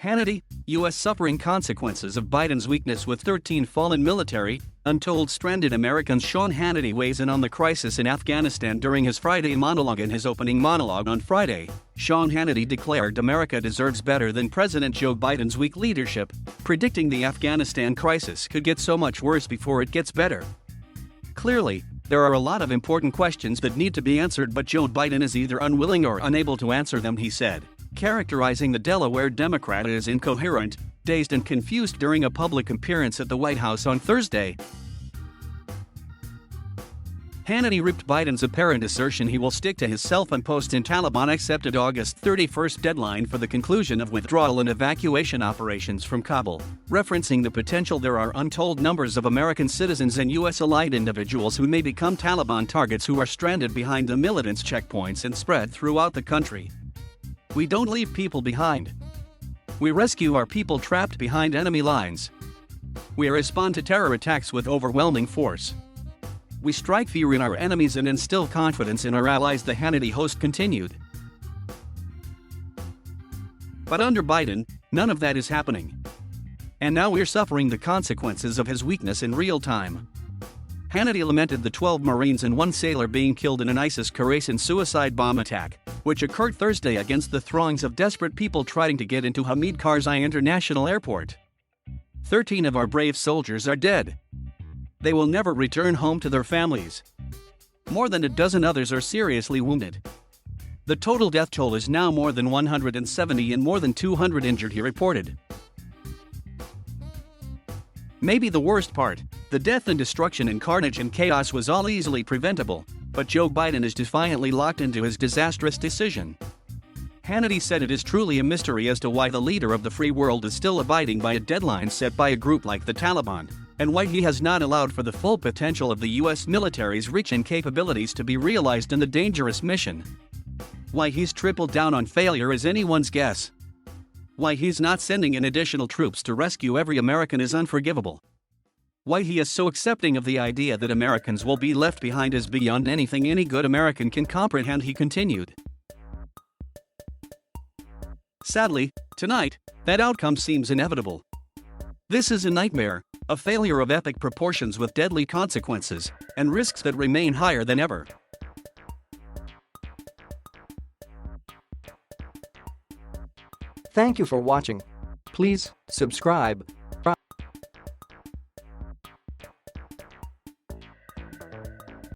Hannity, U.S. suffering consequences of Biden's weakness with 13 fallen military. Untold stranded American's Sean Hannity weighs in on the crisis in Afghanistan during his Friday monologue. In his opening monologue on Friday, Sean Hannity declared America deserves better than President Joe Biden's weak leadership, predicting the Afghanistan crisis could get so much worse before it gets better. Clearly, there are a lot of important questions that need to be answered, but Joe Biden is either unwilling or unable to answer them, he said, characterizing the Delaware Democrat as incoherent, dazed and confused during a public appearance at the White House on Thursday. Hannity ripped Biden's apparent assertion he will stick to his self-imposed and Taliban-accepted August 31st deadline for the conclusion of withdrawal and evacuation operations from Kabul, referencing the potential there are untold numbers of American citizens and U.S.-allied individuals who may become Taliban targets who are stranded behind the militants' checkpoints and spread throughout the country. We don't leave people behind. We rescue our people trapped behind enemy lines. We respond to terror attacks with overwhelming force. We strike fear in our enemies and instill confidence in our allies, the Hannity host continued. But under Biden, none of that is happening. And now we're suffering the consequences of his weakness in real time. Hannity lamented the 12 Marines and 1 sailor being killed in an ISIS-Khorasan suicide bomb attack, which occurred Thursday against the throngs of desperate people trying to get into Hamid Karzai International Airport. 13 of our brave soldiers are dead. They will never return home to their families. More than a dozen others are seriously wounded. The total death toll is now more than 170 and more than 200 injured, he reported. Maybe the worst part, the death and destruction and carnage and chaos was all easily preventable, but Joe Biden is defiantly locked into his disastrous decision. Hannity said it is truly a mystery as to why the leader of the free world is still abiding by a deadline set by a group like the Taliban, and why he has not allowed for the full potential of the U.S. military's reach and capabilities to be realized in the dangerous mission. Why he's tripled down on failure is anyone's guess. Why he's not sending in additional troops to rescue every American is unforgivable. Why he is so accepting of the idea that Americans will be left behind is beyond anything any good American can comprehend, he continued. Sadly, tonight, that outcome seems inevitable. This is a nightmare, a failure of epic proportions with deadly consequences, and risks that remain higher than ever. Thank you for watching. Please subscribe.